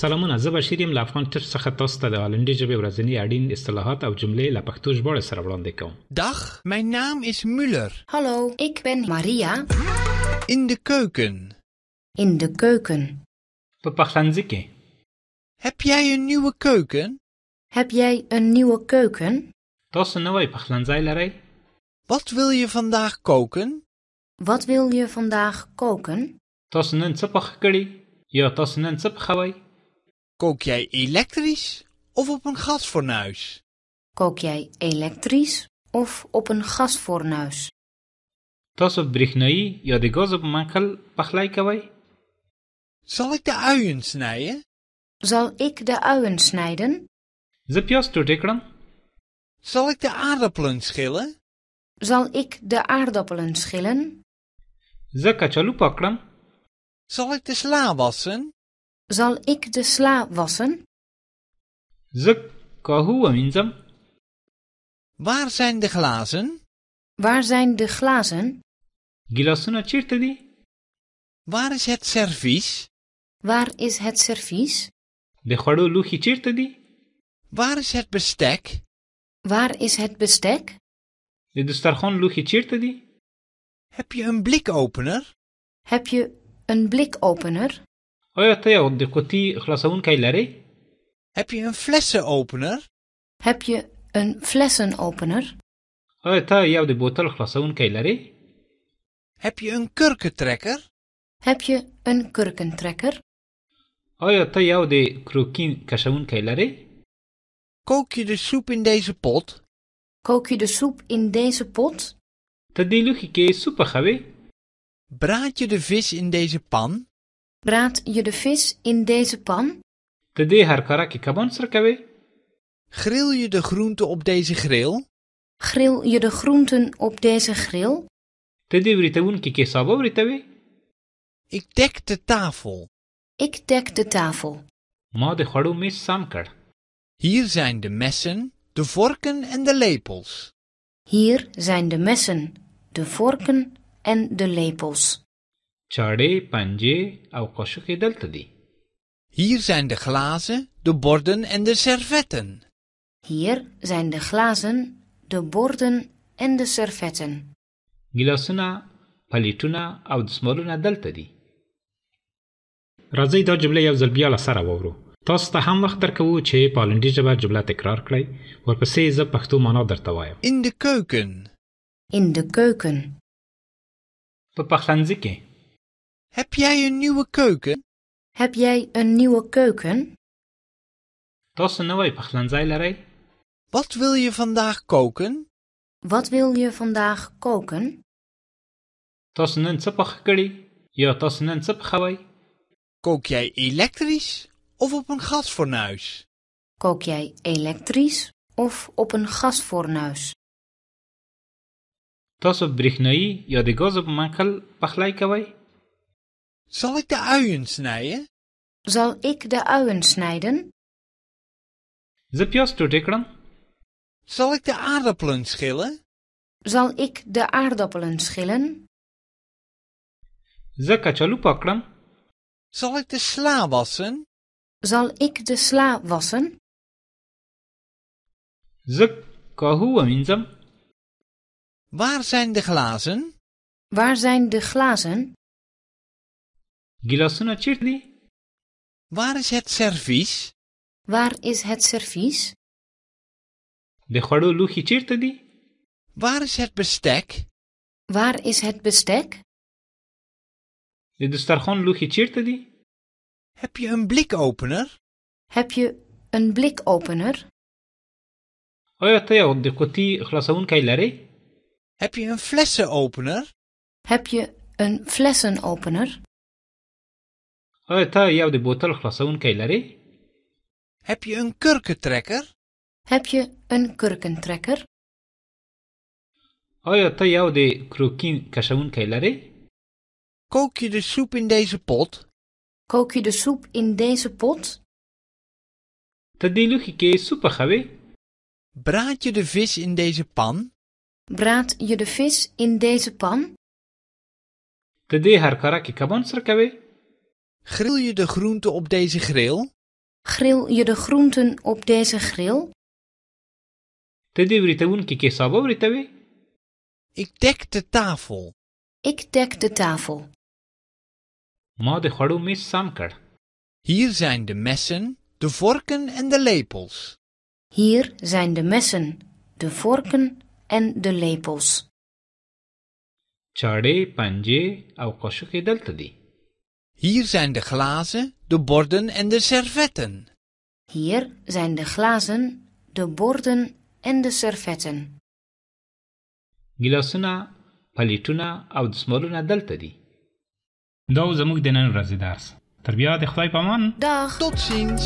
سلامونه، زه بشیر یم له افغان ټچ څخه تاسو ته د هالندي ژبې ورځني اړین اصطلاحات او جملې له پښتو ژباړې سره وړاندې کوم. Dag, mijn naam is Müller. Hallo, ik ben Maria. In de keuken. In de keuken. په پخلنځي کې. Heb jij een nieuwe keuken? Heb jij een nieuwe keuken? تاسو نوی پخلنځی لرئ؟ Wat wil je vandaag koken? Wat wil je vandaag koken? تاسو نن څه پخ کړي یا تاسو نن څه پخوئ؟ Kook jij elektrisch of op een gasfornuis? Kook jij elektrisch of op een gasfornuis? تاسو برېښنایي یا د ګازو په منقل پخلی کوئ؟ Zal ik de uien snijden? Zal ik de uien snijden? زه پیاز ټوټې کړم. Zal ik de aardappelen schillen? Zal ik de aardappelen schillen? زه کچالو پاک کړم. Zal ik de sla wassen? Zal ik de sla wassen? زه کاهو ومینځم. Waar zijn de glazen? Waar zijn de glazen? ګیلاسونه چیرته دي؟ Waar is het servies? Waar is het servies? د خوړو لوښي چیرته دي؟ Waar is het bestek? Waar is het bestek? د دسترخوان لوښي چیرته دي؟ Heb je een blikopener? Heb je een blikopener? آیا ته یو د قوطي خلاصونکی لرې؟ Heb je een flessenopener? Heb je een flessenopener? آیا ته یو د بوتل خلاصونکی لرې؟ Heb je een kurkentrekker? Heb je een kurkentrekker? آیا ته یو د کروکین کشونکی لرې؟ Kook je de soep in deze pot? Kook je de soep in deze pot? ته دې لوښي کې سوپ پخوې؟ Braad je de vis in deze pan? Braad je de vis in deze pan? ته دې هرکاره کې کبان سره کوې؟ Grill je de groenten op deze grill? Grill je de groenten op deze grill? ته دې وریتونکي کې سابه وریتوې؟ Ik dek de tafel. Ik dek de tafel. ما د خوړو میز سم کړ. Hier zijn de messen, de vorken en de lepels. Hier zijn de messen, de vorken en de lepels. چاړې، پنجې او قاشقې دلته دي. Hier zijn de glazen, de borden en de servetten. Hier zijn de glazen, de borden en de servetten. ګیلاسونه، پلیټونه او دسمالونه دلته دي. راځئ دا جمله یو ځل بیا له سره واورو. تاسو ته هم وخت درکوو چې په هالندي ژبه جمله تکرار کړئ. ورپسې زه پښتو معنا درته وایم. In de keuken. In de keuken. په پخلنځي کې. Heb jij een nieuwe keuken? Heb jij een nieuwe keuken? تاسو نوی پخلنځی لرئ؟ Wat wil je vandaag koken? Wat wil je vandaag koken? تاسو نن څه پخ کړي یا تاسو نن څه پخوئ؟ Kook jij elektrisch of op een gasfornuis? Kook jij elektrisch of op een gasfornuis? تاسو برېښنایي یا د ګازو په منقل پخلی کوئ؟ Zal ik de uien snijden? Zal ik de uien snijden? زه پیاز ټوټې کړم. Zal ik de aardappelen schillen? Zal ik de aardappelen schillen? زه کچالو پاک کړم. Zal ik de sla wassen? Zal ik de sla wassen? زه کاهو ومینځم. Waar zijn de glazen? Waar zijn de glazen? ګیلاسونه چیرته دي؟ Waar is het servies? Waar is het servies? د خوړو لوښي چیرته دي؟ Waar is het bestek? Waar is het bestek? د دسترخوان لوښي چیرته دي؟ Heb je een blikopener? Heb je een blikopener? آیا ته یو د قوطي خلاصونکی لرې؟ Heb je een flessenopener? Heb je een flessenopener? آیا ته یو د بوتل خلاصونکی لرې؟ Heb je een kurkentrekker? Heb je een kurkentrekker? آیا ته یو د کروکین کشونکی لرې؟ Kook je de soep in deze pot? Kook je de soep in deze pot? ته دې لوښي کې سوپ پخوې؟ Braad je de vis in deze pan? Braad je de vis in deze pan? ته دې هرکاره کې کبان سره کوې؟ Grill je de groenten op deze grill? Grill je de groenten op deze grill? ته دې وریتونکي کې سابه وریتوې؟ Ik dek de tafel. Ik dek de tafel. ما د خوړو میز سم کړ. Hier zijn de messen, de vorken en de lepels. Hier zijn de messen, de vorken en de lepels. چاړې، پنجې او قاشقې دلته دي. Hier zijn de glazen, de borden en de servetten. Hier zijn de glazen, de borden en de servetten. ګیلاسونه، پلیټونه او دستمالونه دلته دي. دا زموږ د نن ورځې درس. تر بیا د خدای په امان. Dag! Tot ziens.